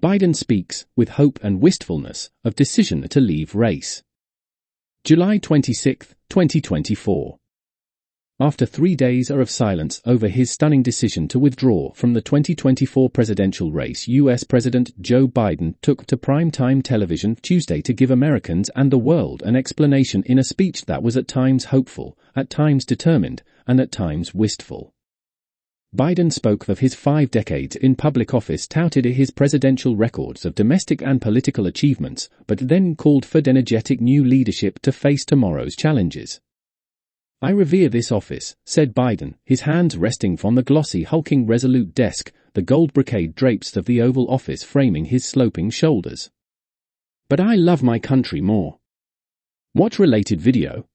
Biden speaks, with hope and wistfulness, of decision to leave race. July 26, 2024. After 3 days of silence over his stunning decision to withdraw from the 2024 presidential race, U.S. President Joe Biden took to primetime television Tuesday to give Americans and the world an explanation in a speech that was at times hopeful, at times determined, and at times wistful. Biden spoke of his 5 decades in public office, touted his presidential records of domestic and political achievements, but then called for energetic new leadership to face tomorrow's challenges. "I revere this office," said Biden, his hands resting on the glossy, hulking Resolute desk, the gold brocade drapes of the Oval Office framing his sloping shoulders. "But I love my country more." Watch related video.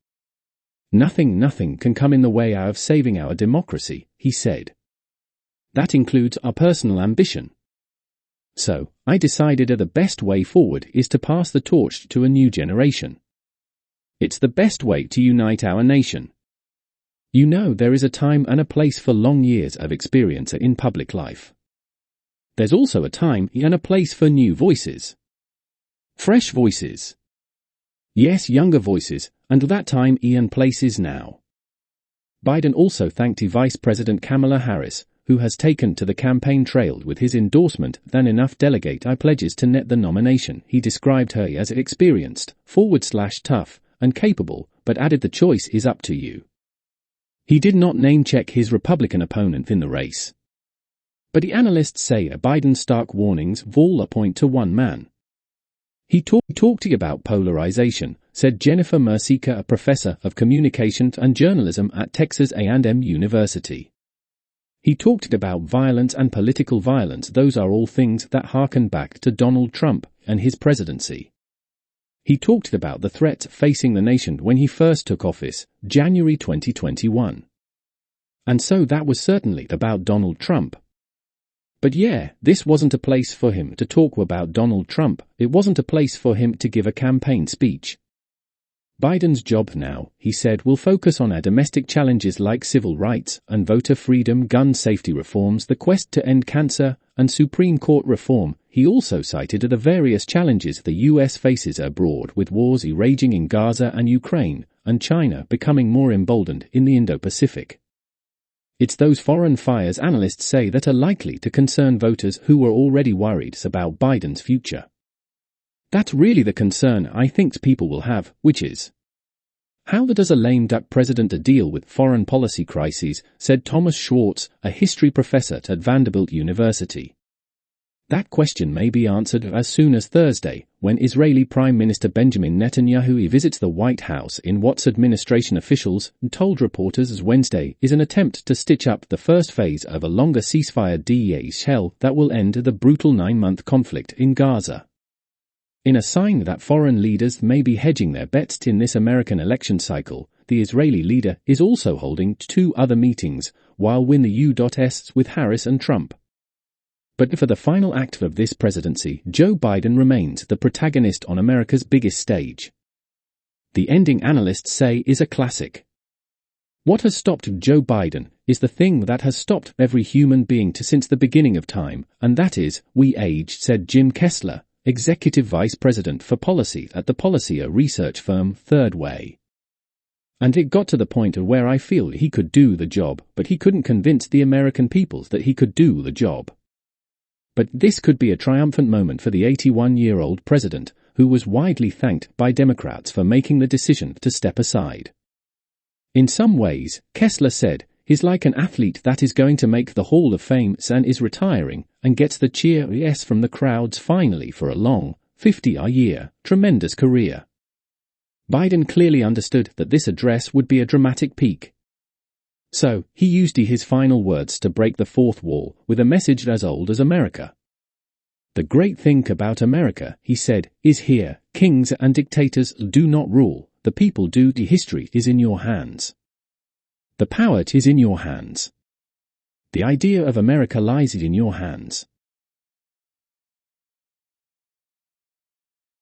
Nothing can come in the way of saving our democracy," he said. "That includes our personal ambition. So, I decided that the best way forward is to pass the torch to a new generation. It's the best way to unite our nation. You know, there is a time and a place for long years of experience in public life. There's also a time and a place for new voices. Fresh voices. Yes, younger voices, and that time and place is now." Biden also thanked Vice President Kamala Harris, who has taken to the campaign trail with his endorsement than enough delegate I pledges to net the nomination. He described her as experienced, /tough, and capable, but added the choice is up to you. He did not name-check his Republican opponent in the race. But the analysts say Biden's stark warnings all point to one man. He talked about polarization, said Jennifer Mercica, a professor of communication and journalism at Texas A&M University. He talked about violence and political violence. Those are all things that harken back to Donald Trump and his presidency. He talked about the threats facing the nation when he first took office, January 2021. And so that was certainly about Donald Trump. But yeah, this wasn't a place for him to talk about Donald Trump. It wasn't a place for him to give a campaign speech. Biden's job now, he said, will focus on our domestic challenges like civil rights and voter freedom, gun safety reforms, the quest to end cancer, and Supreme Court reform. He also cited the various challenges the U.S. faces abroad, with wars raging in Gaza and Ukraine, and China becoming more emboldened in the Indo-Pacific. It's those foreign fires, analysts say, that are likely to concern voters who were already worried about Biden's future. That's really the concern I think people will have, which is, how does a lame duck president deal with foreign policy crises, said Thomas Schwartz, a history professor at Vanderbilt University. That question may be answered as soon as Thursday, when Israeli Prime Minister Benjamin Netanyahu visits the White House, in what administration officials told reporters Wednesday is an attempt to stitch up the first phase of a longer ceasefire deal that will end the brutal 9-month conflict in Gaza. In a sign that foreign leaders may be hedging their bets in this American election cycle, the Israeli leader is also holding 2 other meetings, while in the U.S. with Harris and Trump. But for the final act of this presidency, Joe Biden remains the protagonist on America's biggest stage. The ending, analysts say, is a classic. What has stopped Joe Biden is the thing that has stopped every human being since the beginning of time, and that is, we age, said Jim Kessler, Executive Vice President for Policy at the policy research firm Third Way. And it got to the point where I feel he could do the job, but he couldn't convince the American people that he could do the job. But this could be a triumphant moment for the 81-year-old president, who was widely thanked by Democrats for making the decision to step aside. In some ways, Kessler said, he's like an athlete that is going to make the Hall of Fame and is retiring, and gets the cheer yes from the crowds finally for a long, 50-year, tremendous career. Biden clearly understood that this address would be a dramatic peak. So, he used his final words to break the fourth wall with a message as old as America. The great thing about America, he said, is here. Kings and dictators do not rule, the people do. The history is in your hands. The power is in your hands. The idea of America lies in your hands.